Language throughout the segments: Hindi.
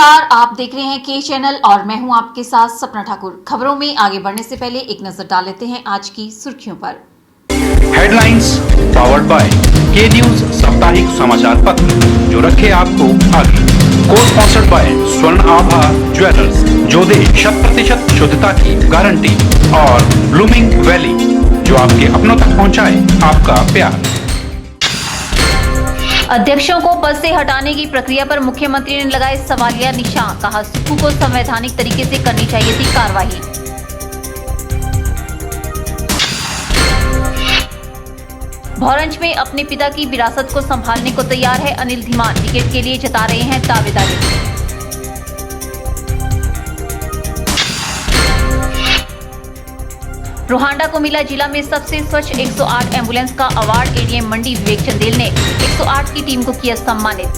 नमस्कार, आप देख रहे हैं के चैनल और मैं हूं आपके साथ सपना ठाकुर। खबरों में आगे बढ़ने से पहले एक नजर डाल लेते हैं आज की सुर्खियों पर। हेडलाइंस पावर्ड बाय के न्यूज साप्ताहिक समाचार पत्र, जो रखे आपको आगे। को स्पॉन्सर्ड बाय स्वर्ण आभा ज्वेलर्स, जो दे 100% शुद्धता की गारंटी, और ब्लूमिंग वैली, जो आपके अपनों तक पहुंचाए आपका प्यार। अध्यक्षों को पद से हटाने की प्रक्रिया पर मुख्यमंत्री ने लगाए सवालिया निशान। कहा, सुक्खू को संवैधानिक तरीके से करनी चाहिए थी कार्रवाई। भौरंज में अपने पिता की विरासत को संभालने को तैयार है अनिल धीमान। टिकट के लिए जता रहे हैं दावेदारी। रोहांडा को मिला जिला में सबसे स्वच्छ 108 एम्बुलेंस का अवार्ड। एडीएम मंडी विवेक चंदेल ने 108 की टीम को किया सम्मानित।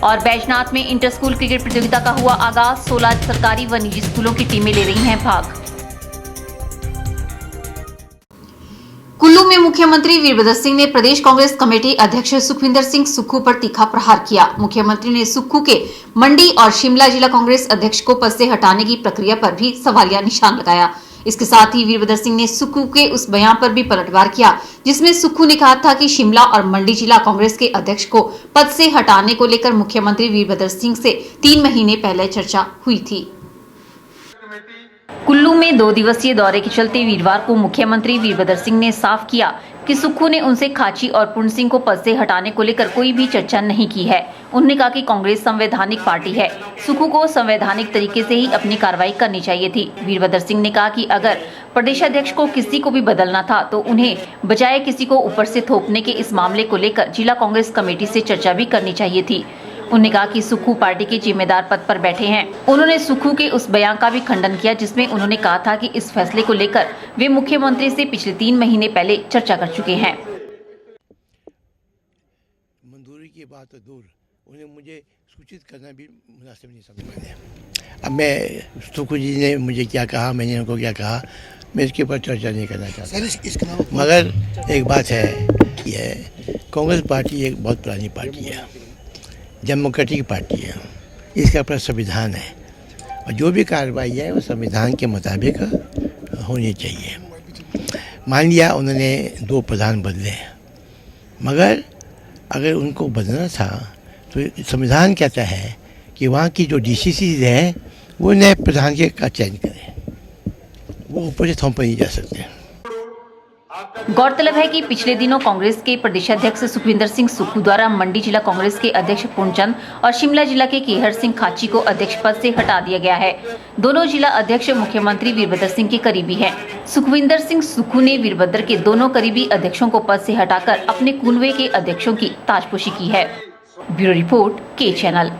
और बैजनाथ में इंटर स्कूल क्रिकेट प्रतियोगिता का हुआ आगाज। 16 सरकारी व निजी स्कूलों की टीमें ले रही हैं भाग। कुल्लू में मुख्यमंत्री वीरभद्र सिंह ने प्रदेश कांग्रेस कमेटी अध्यक्ष सुखविंदर सिंह सुक्खू पर तीखा प्रहार किया। मुख्यमंत्री ने सुक्खू के मंडी और शिमला जिला कांग्रेस अध्यक्ष को पद से हटाने की प्रक्रिया पर भी सवालिया निशान लगाया। इसके साथ ही वीरभद्र सिंह ने सुक्खू के उस बयान पर भी पलटवार किया जिसमें सुक्खू ने कहा था कि शिमला और मंडी जिला कांग्रेस के अध्यक्ष को पद से हटाने को लेकर मुख्यमंत्री वीरभद्र सिंह से 3 महीने पहले चर्चा हुई थी। कुल्लू में 2 दिवसीय दौरे के चलते वीरवार को मुख्यमंत्री वीरभद्र सिंह ने साफ किया कि सुक्खू ने उनसे खाची और पूर्ण सिंह को पद से हटाने को लेकर कोई भी चर्चा नहीं की है। उन्होंने कहा कि कांग्रेस संवैधानिक पार्टी है, सुक्खू को संवैधानिक तरीके से ही अपनी कार्रवाई करनी चाहिए थी। वीरभद्र सिंह ने कहा कि अगर प्रदेशाध्यक्ष को किसी को भी बदलना था तो उन्हें बजाय किसी को ऊपर से थोपने के इस मामले को लेकर जिला कांग्रेस कमेटी से चर्चा भी करनी चाहिए थी। उन्होंने कहा कि सुक्खू पार्टी के जिम्मेदार पद पर बैठे हैं। उन्होंने सुक्खू के उस बयान का भी खंडन किया जिसमें उन्होंने कहा था कि इस फैसले को लेकर वे मुख्यमंत्री से पिछले 3 महीने पहले चर्चा कर चुके हैं। मंजूरी की बात तो दूर, उन्हें मुझे सूचित करना भी मुनासिब नहीं समझा। अब मैं सुक्खू जी ने मुझे क्या कहा, मैंने उनको क्या कहा, मैं इसके ऊपर चर्चा नहीं करना चाहता। मगर एक बात है, यह कांग्रेस पार्टी एक बहुत पुरानी पार्टी है, डेमोक्रेटिक पार्टी है, इसका अपना संविधान है और जो भी कार्रवाई है वो संविधान के मुताबिक होनी चाहिए। मान लिया उन्होंने 2 प्रधान बदले, मगर अगर उनको बदलना था तो संविधान कहता है कि वहाँ की जो डीसीसी है वो नए प्रधान का चयन करें, वो ऊपर से थोपे नहीं जा सकते। गौरतलब है कि पिछले दिनों कांग्रेस के प्रदेशाध्यक्ष सुखविंदर सिंह सुक्खू द्वारा मंडी जिला कांग्रेस के अध्यक्ष पूर्णचंद और शिमला जिला के केहर सिंह खाची को अध्यक्ष पद से हटा दिया गया है। दोनों जिला अध्यक्ष मुख्यमंत्री वीरभद्र सिंह के करीबी हैं। सुखविंदर सिंह सुक्खू ने वीरभद्र के दोनों करीबी अध्यक्षों को पद से हटाकर अपने कुनवे के अध्यक्षों की ताजपोशी की है। ब्यूरो रिपोर्ट, के चैनल।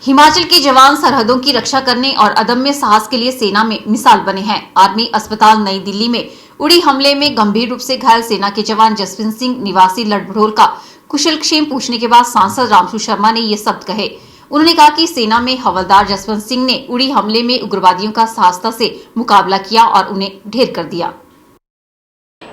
हिमाचल के जवान सरहदों की रक्षा करने और अदम्य साहस के लिए सेना में मिसाल बने हैं। आर्मी अस्पताल नई दिल्ली में उड़ी हमले में गंभीर रूप से घायल सेना के जवान जसवंत सिंह निवासी लड़भड़ोल का कुशलक्षेम पूछने के बाद सांसद रामसू शर्मा ने ये शब्द कहे। उन्होंने कहा कि सेना में हवलदार जसवंत सिंह ने उड़ी हमले में उग्रवादियों का साहसता से मुकाबला किया और उन्हें ढेर कर दिया।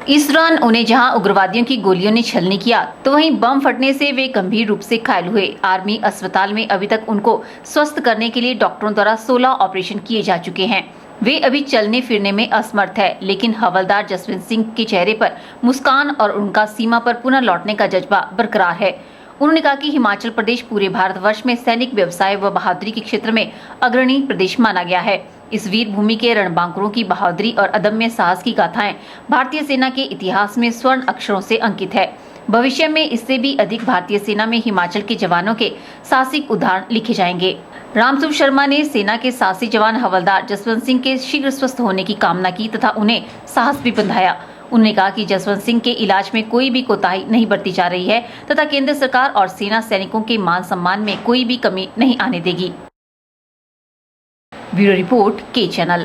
इस दौरान उन्हें जहां उग्रवादियों की गोलियों ने छलनी किया तो वहीं बम फटने से वे गंभीर रूप से घायल हुए। आर्मी अस्पताल में अभी तक उनको स्वस्थ करने के लिए डॉक्टरों द्वारा 16 ऑपरेशन किए जा चुके हैं। वे अभी चलने फिरने में असमर्थ है, लेकिन हवलदार जसवंत सिंह के चेहरे पर मुस्कान और उनका सीमा पर पुनः लौटने का जज्बा बरकरार है। उन्होंने कहा कि हिमाचल प्रदेश पूरे भारतवर्ष में सैनिक व्यवसाय व बहादुरी के क्षेत्र में अग्रणी प्रदेश माना गया है। इस वीर भूमि के रणबांकुरों की बहादुरी और अदम्य साहस की गाथाएं भारतीय सेना के इतिहास में स्वर्ण अक्षरों से अंकित है। भविष्य में इससे भी अधिक भारतीय सेना में हिमाचल के जवानों के साहसिक उदाहरण लिखे जाएंगे। रामसू शर्मा ने सेना के साहसी जवान हवलदार जसवंत सिंह के शीघ्र स्वस्थ होने की कामना की तथा उन्हें साहस भी बंधाया। उन्होंने कहा कि जसवंत सिंह के इलाज में कोई भी कोताही नहीं बरती जा रही है तथा केंद्र सरकार और सेना सैनिकों के मान सम्मान में कोई भी कमी नहीं आने देगी। ब्यूरो रिपोर्ट, के चैनल।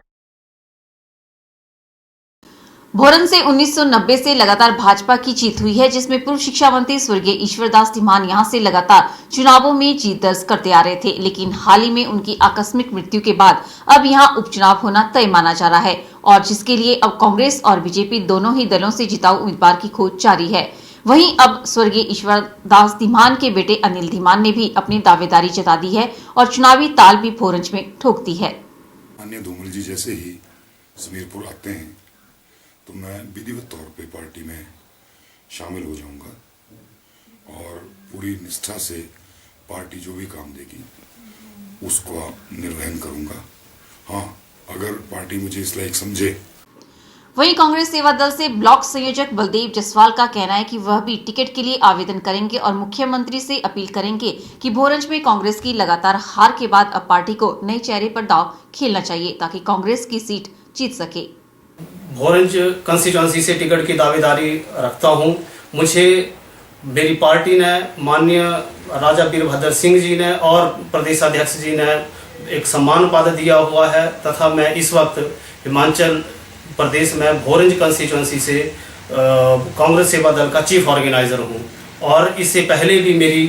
भोरन से 1990 से लगातार भाजपा की जीत हुई है, जिसमें पूर्व शिक्षा मंत्री स्वर्गीय ईश्वरदास धीमान यहां से लगातार चुनावों में जीत दर्ज करते आ रहे थे। लेकिन हाल ही में उनकी आकस्मिक मृत्यु के बाद अब यहां उपचुनाव होना तय माना जा रहा है, और जिसके लिए अब कांग्रेस और बीजेपी दोनों ही दलों से जिताऊ उम्मीदवार की खोज जारी है। वहीं अब स्वर्गीय ईश्वरदास धीमान के बेटे अनिल धीमान ने भी अपनी दावेदारी जता दी है और चुनावी ताल भी भोरंज में ठोक दी है। माननीय धूमल जी जैसे ही समीरपुर आते हैं तो मैं विधिवत तौर पे पार्टी में शामिल हो जाऊंगा और पूरी निष्ठा से पार्टी जो भी काम देगी उसको निर्वहन करूंगा। हाँ, अगर पार्टी मुझे इस लायक समझे। वहीं कांग्रेस सेवा दल से ब्लॉक संयोजक बलदेव जसवाल का कहना है कि वह भी टिकट के लिए आवेदन करेंगे और मुख्यमंत्री से अपील करेंगे कि भोरंज में कांग्रेस की लगातार हार के बाद अब पार्टी को नए चेहरे पर दांव खेलना चाहिए ताकि कांग्रेस की सीट जीत सके। भोरंज कंस्टिट्यूंसी से टिकट की दावेदारी रखता हूं। मुझे मेरी पार्टी ने, माननीय राजा वीरभद्र सिंह जी ने और प्रदेश अध्यक्ष जी ने एक सम्मान पद दिया हुआ है तथा मैं इस वक्त हिमाचल प्रदेश में भोरंज कंस्टिट्यूंसी से कांग्रेस सेवा दल का चीफ ऑर्गेनाइजर हूं और इससे पहले भी मेरी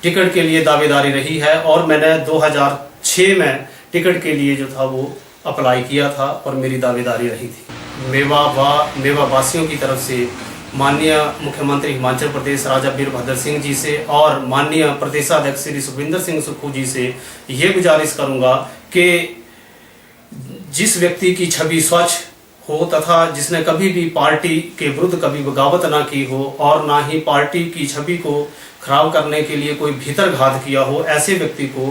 टिकट के लिए दावेदारी रही है और मैंने 2006 में टिकट के लिए जो था वो अप्लाई किया था और मेरी दावेदारी रही थी। मेवा वासियों की तरफ से माननीय मुख्यमंत्री हिमाचल प्रदेश राजा वीरभद्र सिंह जी से और माननीय प्रदेशाध्यक्ष श्री सुखविंदर सिंह सुक्खू जी से ये गुजारिश करूंगा कि जिस व्यक्ति की छवि स्वच्छ हो तथा जिसने कभी भी पार्टी के विरुद्ध कभी बगावत ना की हो और ना ही पार्टी की छवि को खराब करने के लिए कोई भीतरघात किया हो, ऐसे व्यक्ति को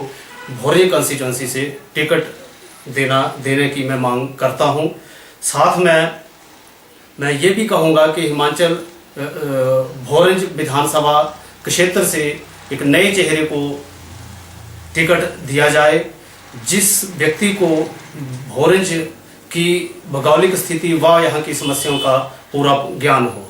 भोरंज कंस्टिट्यूंसी से टिकट देने की मैं मांग करता हूं। साथ में मैं ये भी कहूंगा कि हिमाचल भोरंज विधानसभा क्षेत्र से एक नए चेहरे को टिकट दिया जाए, जिस व्यक्ति को भोरंज की भौगोलिक स्थिति व यहाँ की समस्याओं का पूरा ज्ञान हो।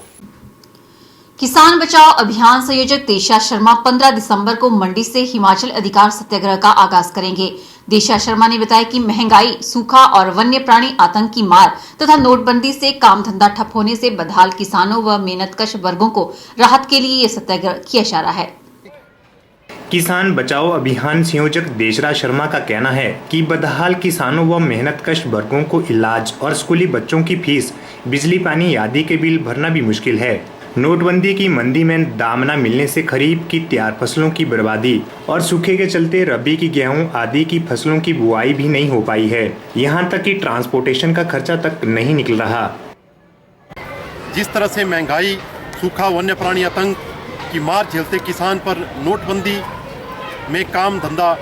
किसान बचाओ अभियान संयोजक देशा शर्मा 15 दिसंबर को मंडी से हिमाचल अधिकार सत्याग्रह का आगाज करेंगे। देशा शर्मा ने बताया कि महंगाई, सूखा और वन्य प्राणी आतंक की मार तथा नोटबंदी से काम धंधा ठप होने से बदहाल किसानों व मेहनतकश वर्गों को राहत के लिए ये सत्याग्रह किया जा रहा है। किसान बचाओ अभियान संयोजक देशरा शर्मा का कहना है कि बदहाल किसानों व मेहनतकश वर्गों को इलाज और स्कूली बच्चों की फीस, बिजली पानी आदि के बिल भरना भी मुश्किल है। नोटबंदी की मंदी में दाम न मिलने से खरीफ की तैयार फसलों की बर्बादी और सूखे के चलते रबी की गेहूं आदि की फसलों की बुआई भी नहीं हो पाई है। यहां तक कि ट्रांसपोर्टेशन का खर्चा तक नहीं निकल रहा। जिस तरह से महंगाई, सूखा, वन्य प्राणी आतंक की मार झेलते किसान पर नोटबंदी में काम धंधा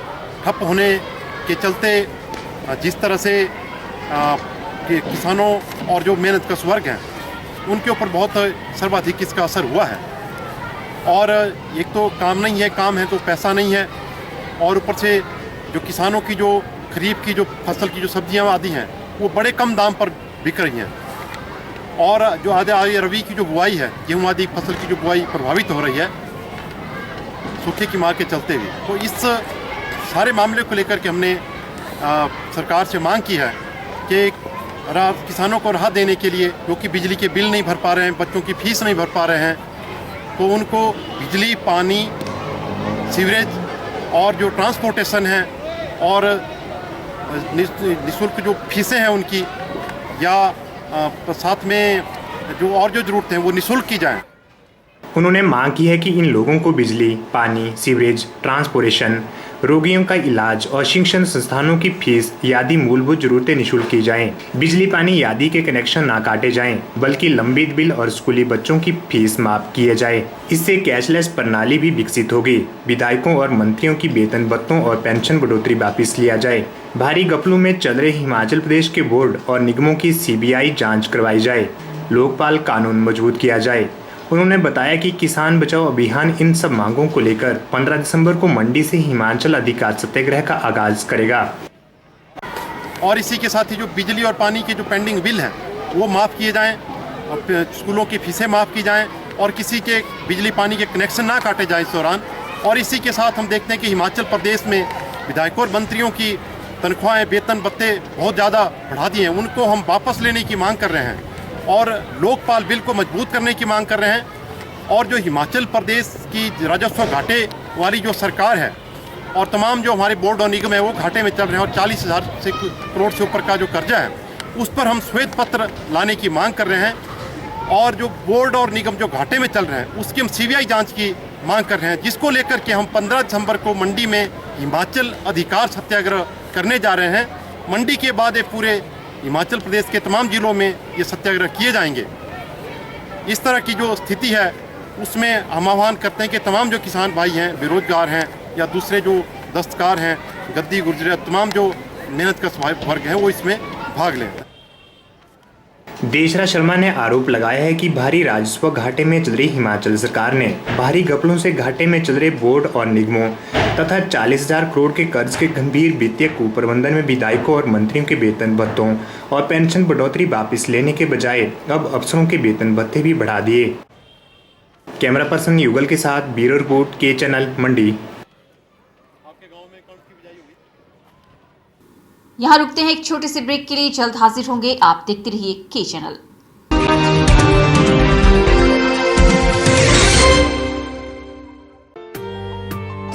ठप होने के चलते जिस तरह से किसानों और जो मेहनतकश वर्ग हैं उनके ऊपर बहुत सर्वाधिक इसका असर हुआ है। और एक तो काम नहीं है, काम है तो पैसा नहीं है, और ऊपर से जो किसानों की जो खरीफ की जो फसल की जो सब्जियां आदि हैं वो बड़े कम दाम पर बिक रही हैं, और जो आगे रबी की जो बुआई है, गेहूँ आदि फसल की जो बुआई प्रभावित हो रही है सूखे की मार के चलते हुए। तो इस सारे मामले को लेकर के हमने सरकार से मांग की है कि किसानों को राहत देने के लिए, जो कि बिजली के बिल नहीं भर पा रहे हैं, बच्चों की फीस नहीं भर पा रहे हैं, तो उनको बिजली, पानी, सीवरेज और जो ट्रांसपोर्टेशन है और निःशुल्क जो फीसें हैं उनकी, या साथ में जो और जो ज़रूरतें हैं वो निःशुल्क की जाएं। उन्होंने मांग की है कि इन लोगों को बिजली, पानी, सीवरेज, ट्रांसपोर्टेशन, रोगियों का इलाज और शिक्षण संस्थानों की फीस आदि मूलभूत जरूरतें निःशुल्क की जाएं। बिजली पानी आदि के कनेक्शन ना काटे जाएं, बल्कि लंबित बिल और स्कूली बच्चों की फीस माफ किए जाए। इससे कैशलेस प्रणाली भी विकसित होगी। विधायकों और मंत्रियों की वेतन भत्तों और पेंशन बढ़ोतरी वापिस लिया जाए। भारी घपलों में चल रहे हिमाचल प्रदेश के बोर्ड और निगमों की CBI जाँच करवाई जाए। लोकपाल कानून मजबूत किया जाए। उन्होंने बताया कि किसान बचाओ अभियान इन सब मांगों को लेकर 15 दिसंबर को मंडी से हिमाचल अधिकार सत्याग्रह का आगाज करेगा। और इसी के साथ ही जो बिजली और पानी के जो पेंडिंग बिल हैं वो माफ़ किए जाएं, और स्कूलों की फीसें माफ़ की जाएं, और किसी के बिजली पानी के कनेक्शन ना काटे जाएं इस दौरान। और इसी के साथ हम देखते हैं कि हिमाचल प्रदेश में विधायकों और मंत्रियों की तनख्वाहें, वेतन भत्ते बहुत ज़्यादा बढ़ा दिए हैं, उनको हम वापस लेने की मांग कर रहे हैं। और लोकपाल बिल को मजबूत करने की मांग कर रहे हैं। और जो हिमाचल प्रदेश की राजस्व घाटे वाली जो सरकार है और तमाम जो हमारे बोर्ड और निगम है वो घाटे में चल रहे हैं और 40,000 करोड़ से ऊपर का जो कर्जा है उस पर हम श्वेत पत्र लाने की मांग कर रहे हैं। और जो बोर्ड और निगम जो घाटे में चल रहे हैं उसकी हम CBI जांच की मांग कर रहे हैं, जिसको लेकर के हम 15 दिसंबर को मंडी में हिमाचल अधिकार सत्याग्रह करने जा रहे हैं। मंडी के बाद ये पूरे हिमाचल प्रदेश के तमाम जिलों में ये सत्याग्रह किए जाएंगे। इस तरह की जो स्थिति है उसमें हम आह्वान करते हैं कि तमाम जो किसान भाई हैं, बेरोजगार हैं या दूसरे जो दस्तकार हैं, गद्दी गुर्जर, तमाम जो मेहनत का वर्ग है वो इसमें भाग लें। देशराज शर्मा ने आरोप लगाया है कि भारी राजस्व घाटे में चल रही हिमाचल सरकार ने भारी घपलों से घाटे में चल रहे बोर्ड और निगमों तथा 40,000 करोड़ के कर्ज के गंभीर वित्तीय कुप्रबंधन में विधायकों और मंत्रियों के वेतन भत्तों और पेंशन बढ़ोतरी वापस लेने के बजाय अब अफसरों के वेतन भत्ते भी बढ़ा दिए। कैमरा पर्सन युगल के साथ ब्यूरो रिपोर्ट के चैनल मंडी। यहाँ रुकते हैं एक छोटे से ब्रेक के लिए, जल्द हाजिर होंगे। आप देखते रहिए के channel.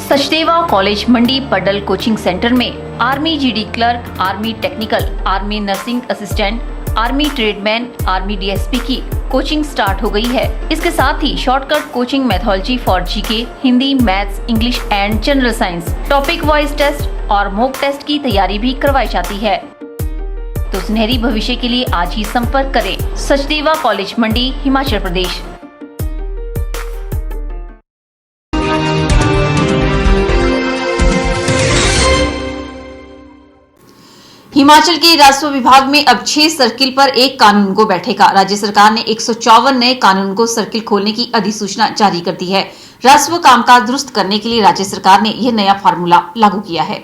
Sachdeva college Mandi Paddal coaching centre में army GD clerk, army technical, army nursing assistant, army tradesman, army DSP की कोचिंग स्टार्ट हो गई है। इसके साथ ही shortcut coaching methodology for GK, Hindi, maths, English and general science, topic wise test और मॉक टेस्ट की तैयारी भी करवाई जाती है। तो सुनहरी भविष्य के लिए आज ही संपर्क करें सचदेवा कॉलेज मंडी, हिमाचल प्रदेश। हिमाचल के राजस्व विभाग में अब 6 सर्किल पर एक कानून को बैठेगा। राज्य सरकार ने 154 नए कानून को सर्किल खोलने की अधिसूचना जारी कर दी है। राजस्व कामकाज दुरुस्त करने के लिए राज्य सरकार ने यह नया फार्मूला लागू किया है।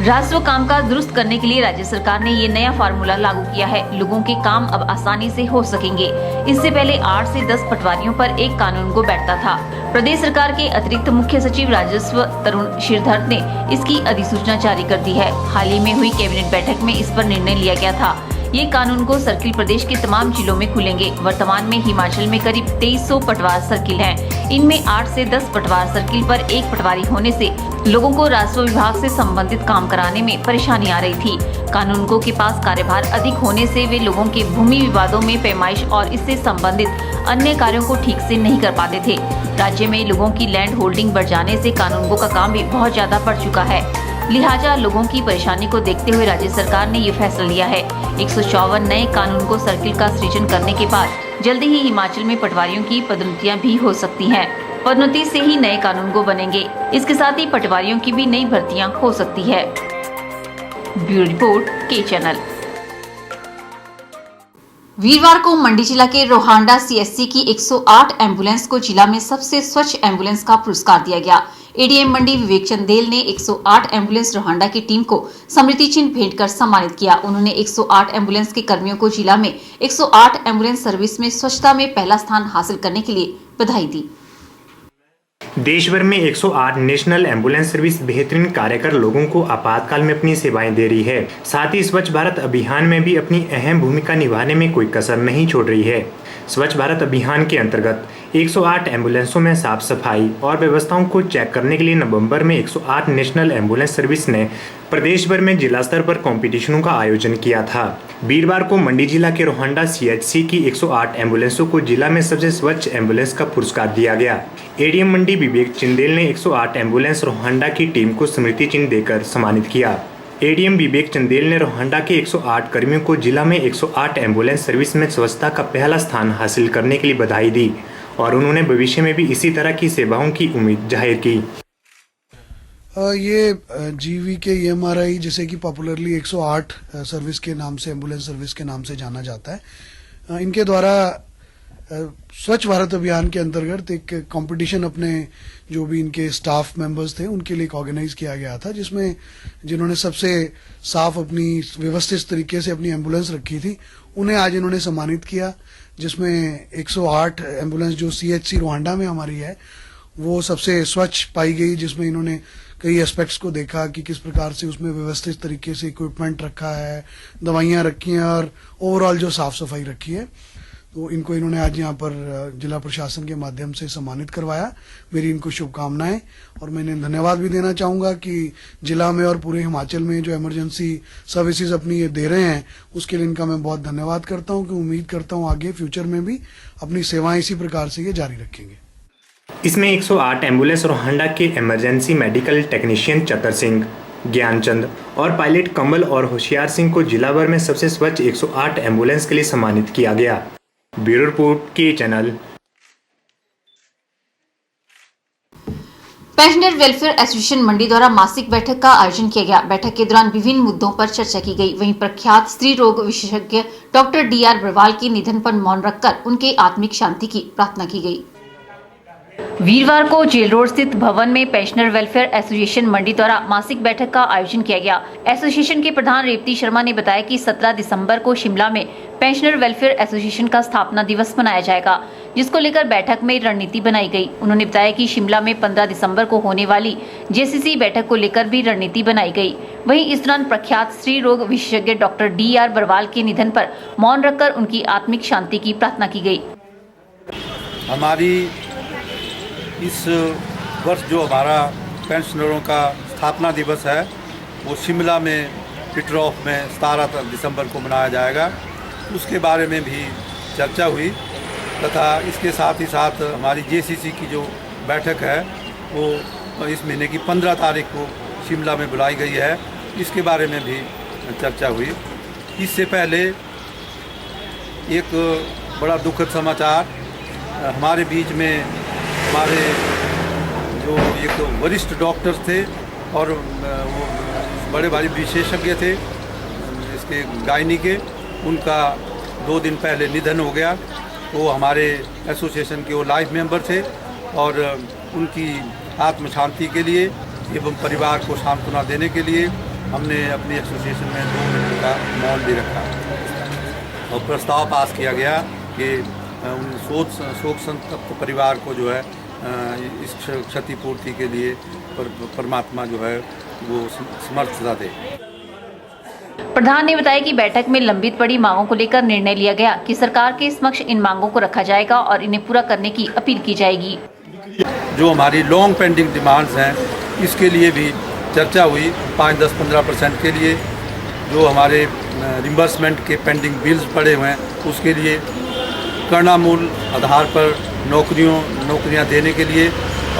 राजस्व कामकाज दुरुस्त करने के लिए राज्य सरकार ने ये नया फार्मूला लागू किया है। लोगों के काम अब आसानी से हो सकेंगे। इससे पहले 8 से 10 पटवारियों पर एक कानून को बैठता था। प्रदेश सरकार के अतिरिक्त मुख्य सचिव राजस्व तरुण श्रीधर ने इसकी अधिसूचना जारी कर दी है। हाल ही में हुई कैबिनेट बैठक में इस पर निर्णय लिया गया था। ये कानून को सर्किल प्रदेश के तमाम जिलों में खुलेंगे। वर्तमान में हिमाचल में करीब 2300 पटवार सर्किल हैं। इनमें 8 से 10 पटवार सर्किल पर एक पटवारी होने से लोगों को राजस्व विभाग से संबंधित काम कराने में परेशानी आ रही थी। कानूनगों के पास कार्यभार अधिक होने से वे लोगों के भूमि विवादों में पैमाइश और इससे संबंधित अन्य कार्यों को ठीक से नहीं कर पाते थे। राज्य में लोगों की लैंड होल्डिंग बढ़ जाने से कानूनगों का काम भी बहुत ज्यादा बढ़ चुका है। लिहाजा लोगों की परेशानी को देखते हुए राज्य सरकार ने ये फैसला लिया है। 154 नए कानून को सर्किल का सृजन करने के बाद जल्दी ही हिमाचल में पटवारियों की पदोन्नतियां भी हो सकती हैं। पदोन्नति से ही नए कानून को बनेंगे। इसके साथ ही पटवारियों की भी नई भर्तियां हो सकती है। ब्यूरो रिपोर्ट के चैनल। वीरवार को मंडी जिला के रोहांडा CSC की 108 एम्बुलेंस को जिला में सबसे स्वच्छ एम्बुलेंस का पुरस्कार दिया गया। ADM मंडी विवेक चंदेल ने 108 एम्बुलेंस रोहांडा की टीम को स्मृति चिन्ह भेंट कर सम्मानित किया। उन्होंने 108 एम्बुलेंस के कर्मियों को जिला में 108 एम्बुलेंस सर्विस में स्वच्छता में पहला स्थान हासिल करने के लिए बधाई दी। देश भर में 108 नेशनल एम्बुलेंस सर्विस बेहतरीन कार्य कर लोगों को आपातकाल में अपनी सेवाएं दे रही है। साथ ही स्वच्छ भारत अभियान में भी अपनी अहम भूमिका निभाने में कोई कसर नहीं छोड़ रही है। स्वच्छ भारत अभियान के अंतर्गत 108 एम्बुलेंसों में साफ सफाई और व्यवस्थाओं को चेक करने के लिए नवंबर में 108 नेशनल एम्बुलेंस सर्विस ने प्रदेश भर में जिला स्तर पर कॉम्पिटिशनों का आयोजन किया था। वीरवार को मंडी जिला के रोहांडा CHC की 108 एम्बुलेंसों को जिला में सबसे स्वच्छ एम्बुलेंस का पुरस्कार दिया गया। ADM मंडी विवेक चंदेल ने 108 एम्बुलेंस रोहांडा की टीम को स्मृति चिन्ह देकर सम्मानित किया। ADM विवेक चंदेल ने रोहांडा के 108 कर्मियों को जिला में 108 एम्बुलेंस सर्विस में स्वच्छता का पहला स्थान हासिल करने के लिए बधाई दी और उन्होंने भविष्य में भी इसी तरह की सेवाओं की उम्मीद जाहिर की। ये GVK EMRI जिसे कि पॉपुलरली 108 सर्विस के नाम से, एम्बुलेंस सर्विस के नाम से जाना जाता है, इनके द्वारा स्वच्छ भारत अभियान के अंतर्गत एक कंपटीशन अपने जो भी इनके स्टाफ मेंबर्स थे उनके लिए ऑर्गेनाइज किया गया था, जिसमें जिन्होंने सबसे साफ अपनी व्यवस्थित तरीके से अपनी एम्बुलेंस रखी थी उन्हें आज इन्होंने सम्मानित किया। जिसमें 108 एम्बुलेंस जो CHC रोहांडा में हमारी है वो सबसे स्वच्छ पाई गई, जिसमें इन्होंने कई एस्पेक्ट्स को देखा कि किस प्रकार से उसमें व्यवस्थित तरीके से इक्विपमेंट रखा है, दवाइयाँ रखी हैं और ओवरऑल जो साफ सफाई रखी है। तो इनको इन्होंने आज यहाँ पर जिला प्रशासन के माध्यम से सम्मानित करवाया। मेरी इनको शुभकामनाएं और मैं इन्हें धन्यवाद भी देना चाहूँगा कि जिला में और पूरे हिमाचल में जो इमरजेंसी सर्विसेज अपनी ये दे रहे हैं उसके लिए इनका मैं बहुत धन्यवाद करता हूँ कि उम्मीद करता हूँ आगे फ्यूचर में भी अपनी सेवाएं इसी प्रकार से ये जारी रखेंगे। इसमें 108 एम्बुलेंस और हंडा के emergency medical technician Chatar Singh, Gyanchand और पायलट कमल और होशियार सिंह को जिला भर में सबसे स्वच्छ 108 एम्बुलेंस के लिए सम्मानित किया गया। ब्यूरो रिपोर्ट के चैनल। पेंशनर वेलफेयर एसोसिएशन मंडी द्वारा मासिक बैठक का आयोजन किया गया। बैठक के दौरान विभिन्न मुद्दों पर चर्चा की गई। वहीं प्रख्यात स्त्री रोग विशेषज्ञ डॉक्टर DR बरवाल के निधन पर मौन रखकर उनके आत्मिक शांति की प्रार्थना की गई। वीरवार को जेल रोड स्थित भवन में पेंशनर वेलफेयर एसोसिएशन मंडी द्वारा मासिक बैठक का आयोजन किया गया। एसोसिएशन के प्रधान रेवती शर्मा ने बताया कि 17 दिसंबर को शिमला में पेंशनर वेलफेयर एसोसिएशन का स्थापना दिवस मनाया जाएगा, जिसको लेकर बैठक में रणनीति बनाई गई। उन्होंने बताया कि शिमला में 15 दिसंबर को होने वाली JCC बैठक को लेकर भी रणनीति बनाई गई। वहीं इस दौरान प्रख्यात स्त्री रोग विशेषज्ञ डॉक्टर DR बरवाल के निधन पर मौन रखकर उनकी आत्मिक शांति की प्रार्थना की गई। हमारी इस वर्ष जो हमारा पेंशनरों का स्थापना दिवस है वो शिमला में पीटरहॉफ में 17 दिसंबर को मनाया जाएगा। उसके बारे में भी चर्चा हुई तथा इसके साथ ही साथ हमारी JCC की जो बैठक है वो इस महीने की 15 तारीख को शिमला में बुलाई गई है, इसके बारे में भी चर्चा हुई। इससे पहले एक बड़ा दुखद समाचार हमारे बीच में हमारे जो एक वरिष्ठ डॉक्टर्स थे और वो बड़े भारी विशेषज्ञ थे इसके गायनी के, उनका 2 दिन पहले निधन हो गया। वो हमारे एसोसिएशन के वो लाइफ मेंबर थे और उनकी आत्म शांति के लिए एवं परिवार को सांत्वना देने के लिए हमने अपनी एसोसिएशन में 2 मिनट का मौन भी रखा और प्रस्ताव पास किया गया कि उन शोक संतप्त परिवार को जो है इस क्षतिपूर्ति के लिए परमात्मा जो है वो समर्थता दे। प्रधान ने बताया कि बैठक में लंबित पड़ी मांगों को लेकर निर्णय लिया गया कि सरकार के समक्ष इन मांगों को रखा जाएगा और इन्हें पूरा करने की अपील की जाएगी। जो हमारी लॉन्ग पेंडिंग डिमांड्स हैं इसके लिए भी चर्चा हुई। 5-10-15% के लिए जो हमारे रिम्बर्समेंट के पेंडिंग बिल्स पड़े हुए हैं उसके लिए करणामूल आधार पर नौकरियां देने के लिए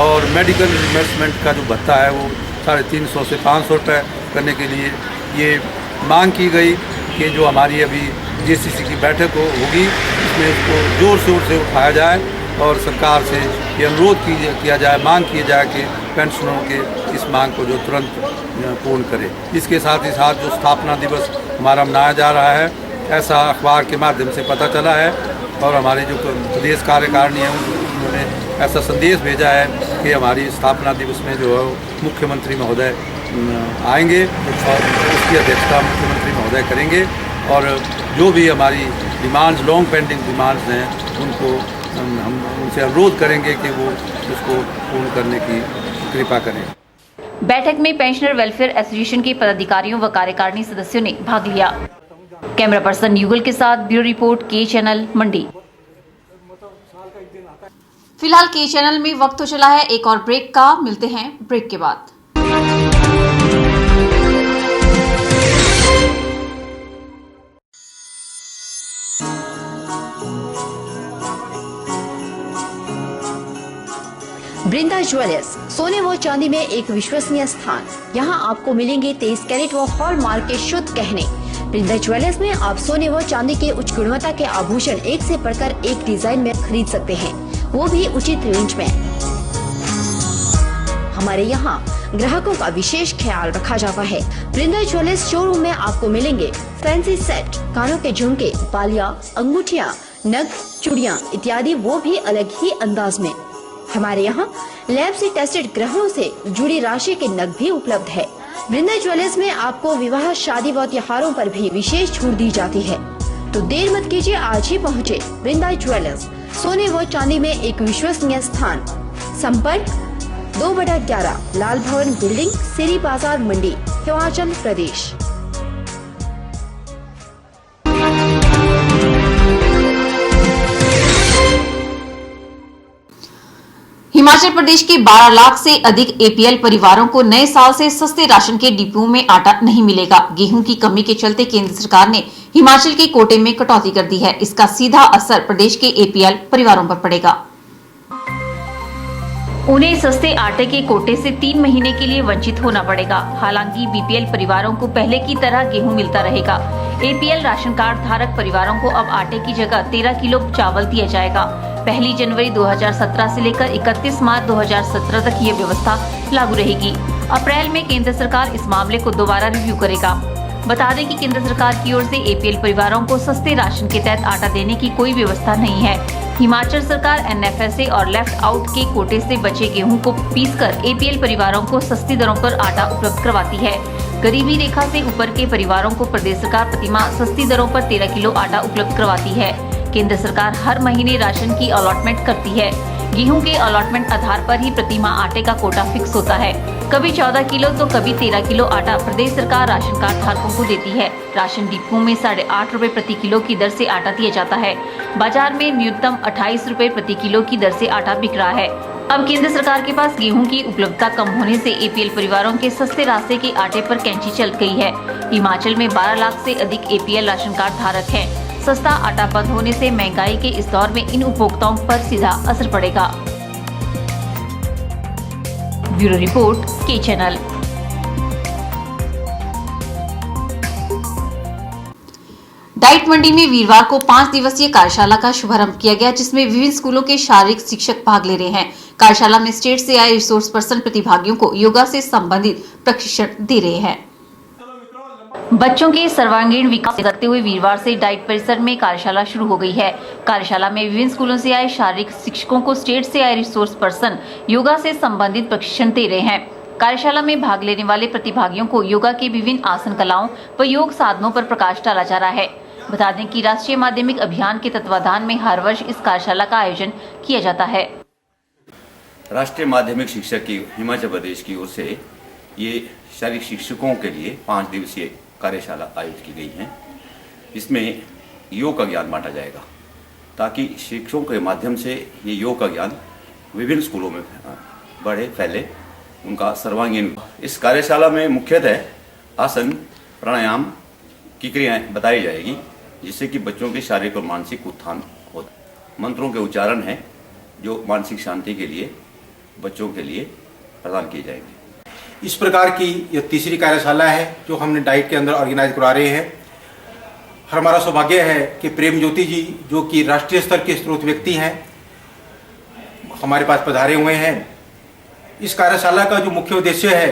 और मेडिकल रिम्बर्समेंट का जो भत्ता है वो 350 से 500 रुपये करने के लिए ये मांग की गई कि जो हमारी अभी JCC की बैठक होगी इसमें इसको जोर शोर से उठाया जाए और सरकार से ये अनुरोध किया जाए, मांग की जाए कि पेंशनरों के इस मांग को जो तुरंत पूर्ण करे। इसके साथ ही साथ जो स्थापना दिवस हमारा मनाया जा रहा है ऐसा अखबार के माध्यम से पता चला है और हमारे जो प्रदेश कार्यकारिणी है उन्होंने ऐसा संदेश भेजा है कि हमारी स्थापना दिवस में जो है मुख्यमंत्री महोदय आएंगे और उसकी अध्यक्षता मुख्यमंत्री महोदय करेंगे और जो भी हमारी डिमांड्स लॉन्ग पेंडिंग डिमांड्स हैं उनको हम उनसे अनुरोध करेंगे कि वो उसको पूर्ण करने की कृपा करें। बैठक में पेंशनर वेलफेयर एसोसिएशन के पदाधिकारियों व कार्यकारिणी सदस्यों ने भाग लिया। कैमरा पर्सन युगल के साथ ब्यूरो रिपोर्ट के चैनल मंडी। फिलहाल के चैनल में वक्त हो चला है एक और ब्रेक का, मिलते हैं ब्रेक के बाद। बृंदा ज्वेलर्स सोने व चांदी में एक विश्वसनीय स्थान। यहाँ आपको मिलेंगे 23 कैरेट व हॉलमार्क के शुद्ध गहने। बृंदा ज्वेलर्स में आप सोने व चांदी के उच्च गुणवत्ता के आभूषण एक से बढ़कर एक डिजाइन में खरीद सकते हैं, वो भी उचित रेंज में। हमारे यहाँ ग्राहकों का विशेष ख्याल रखा जाता है। बृंदा ज्वेलर्स शोरूम में आपको मिलेंगे फैंसी सेट, कानों के झुमके, बालियां, अंगूठियां, नग, चूड़ियां इत्यादि, वो भी अलग ही अंदाज में। हमारे यहाँ लैब से टेस्टेड ग्रहों से जुड़ी राशि के नग भी उपलब्ध है। बृंदा ज्वेलर्स में आपको विवाह, शादी व त्योहारों पर भी विशेष छूट दी जाती है, तो देर मत कीजिए, आज ही पहुँचे बृंदा ज्वेलर्स, सोने व चांदी में एक विश्वसनीय स्थान। संपर्क 2/11 लाल भवन बिल्डिंग, सिरी बाजार मंडी, हिमाचल प्रदेश। हिमाचल प्रदेश के 12 लाख से अधिक एपीएल परिवारों को नए साल से सस्ते राशन के डिपुओं में आटा नहीं मिलेगा। गेहूं की कमी के चलते केंद्र सरकार ने हिमाचल के कोटे में कटौती कर दी है। इसका सीधा असर प्रदेश के एपीएल परिवारों पर पड़ेगा। उन्हें सस्ते आटे के कोटे से 3 महीने के लिए वंचित होना पड़ेगा। हालांकि बीपीएल परिवारों को पहले की तरह गेहूं मिलता रहेगा। एपीएल राशन कार्ड धारक परिवारों को अब आटे की जगह 13 किलो चावल दिया जाएगा। 1 जनवरी 2017 से लेकर 31 मार्च 2017 तक ये व्यवस्था लागू रहेगी। अप्रैल में केंद्र सरकार इस मामले को दोबारा रिव्यू करेगा। बता दें कि केंद्र सरकार की ओर से एपीएल परिवारों को सस्ते राशन के तहत आटा देने की कोई व्यवस्था नहीं है। हिमाचल सरकार एनएफएसए और लेफ्ट आउट के कोटे से बचे गेहूं को पीसकर एपीएल परिवारों को सस्ती दरों पर आटा उपलब्ध करवाती है। गरीबी रेखा से ऊपर के परिवारों को प्रदेश सरकार प्रतिमाह सस्ती दरों पर 13 किलो आटा उपलब्ध करवाती है। केंद्र सरकार हर महीने राशन की अलॉटमेंट करती है। गेहूं के अलॉटमेंट आधार पर ही प्रतिमाह आटे का कोटा फिक्स होता है। कभी 14 किलो तो कभी 13 किलो आटा प्रदेश सरकार राशन कार्ड धारकों को देती है। राशन डिपुओं में 8.5 रुपए प्रति किलो की दर से आटा दिया जाता है। बाजार में न्यूनतम 28 रुपए प्रति किलो की दर से आटा बिक रहा है। अब केंद्र सरकार के पास गेहूं की उपलब्धता कम होने से एपीएल परिवारों के सस्ते रास्ते के आटे पर कैंची चल गई है। हिमाचल में 12 लाख से अधिक एपीएल राशन कार्ड धारक हैं। सस्ता आटा बंद होने से महंगाई के इस दौर में इन उपभोक्ताओं पर सीधा असर पड़ेगा। ब्यूरो रिपोर्ट, के चैनल। डाइट मंडी में वीरवार को 5 दिवसीय कार्यशाला का शुभारंभ किया गया, जिसमें विभिन्न स्कूलों के शारीरिक शिक्षक भाग ले रहे हैं। कार्यशाला में स्टेट से आए रिसोर्स पर्सन प्रतिभागियों को योगा से संबंधित प्रशिक्षण दे रहे हैं। बच्चों के सर्वांगीण विकास करते हुए वीरवार से डाइट परिसर में कार्यशाला शुरू हो गई है। कार्यशाला में विभिन्न स्कूलों से आए शारीरिक शिक्षकों को स्टेट से आए रिसोर्स पर्सन योगा से संबंधित प्रशिक्षण दे रहे हैं। कार्यशाला में भाग लेने वाले प्रतिभागियों को योगा के विभिन्न आसन कलाओं व योग साधनों पर प्रकाश डाला जा रहा है। बता दें कि राष्ट्रीय माध्यमिक अभियान के तत्वाधान में हर वर्ष इस कार्यशाला का आयोजन किया जाता है। राष्ट्रीय माध्यमिक शिक्षक की हिमाचल प्रदेश की ओर से ये शारीरिक शिक्षकों के लिए 5 दिवसीय कार्यशाला आयोजित की गई है। इसमें योग का ज्ञान बांटा जाएगा ताकि शिक्षकों के माध्यम से ये योग का ज्ञान विभिन्न स्कूलों में बढ़े, फैले, उनका सर्वांगीण। इस कार्यशाला में मुख्यतः आसन, प्राणायाम की क्रियाएं बताई जाएगी, जिससे कि बच्चों के शारीरिक और मानसिक उत्थान होता है। मंत्रों के उच्चारण हैं जो मानसिक शांति के लिए बच्चों के लिए प्रदान किए जाएंगे। इस प्रकार की यह तीसरी कार्यशाला है जो हमने डाइट के अंदर ऑर्गेनाइज करा रहे हैं। हमारा सौभाग्य है कि प्रेम ज्योति जी, जो कि राष्ट्रीय स्तर के स्रोत व्यक्ति हैं, हमारे पास पधारे हुए हैं। इस कार्यशाला का जो मुख्य उद्देश्य है,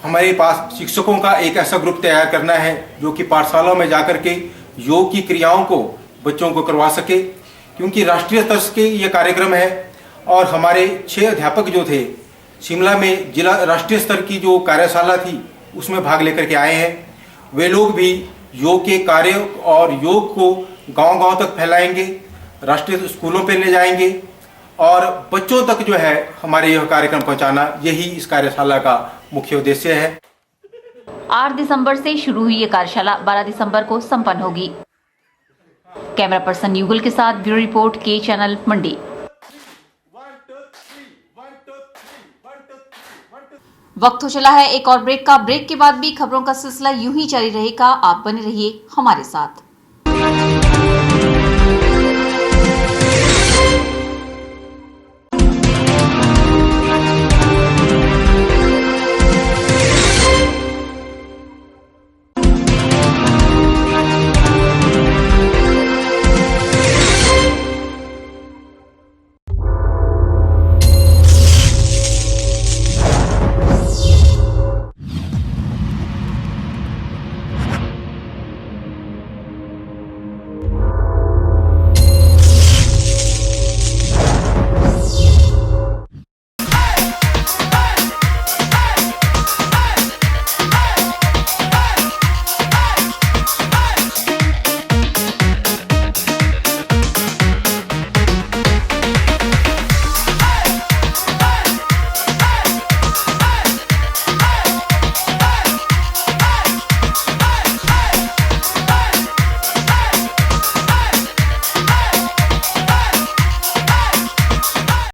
हमारे पास शिक्षकों का एक ऐसा ग्रुप तैयार करना है जो कि पाठशालाओं में जाकर के योग की क्रियाओं को बच्चों को करवा सके, क्योंकि राष्ट्रीय स्तर के ये कार्यक्रम है। और हमारे 6 अध्यापक जो थे शिमला में जिला राष्ट्रीय स्तर की जो कार्यशाला थी उसमें भाग लेकर के आए हैं। वे लोग भी योग के कार्य और योग को गांव-गांव तक फैलाएंगे, राष्ट्रीय स्कूलों पे ले जाएंगे और बच्चों तक जो है हमारे यह कार्यक्रम पहुंचाना, यही इस कार्यशाला का मुख्य उद्देश्य है। 8 दिसंबर से शुरू हुई ये कार्यशाला 12 दिसंबर को संपन्न होगी। कैमरा पर्सन युगल के साथ ब्यूरो रिपोर्ट, के चैनल, मंडी। वक्त हो चला है एक और ब्रेक का। ब्रेक के बाद भी खबरों का सिलसिला यूं ही जारी रहेगा। आप बने रहिए हमारे साथ।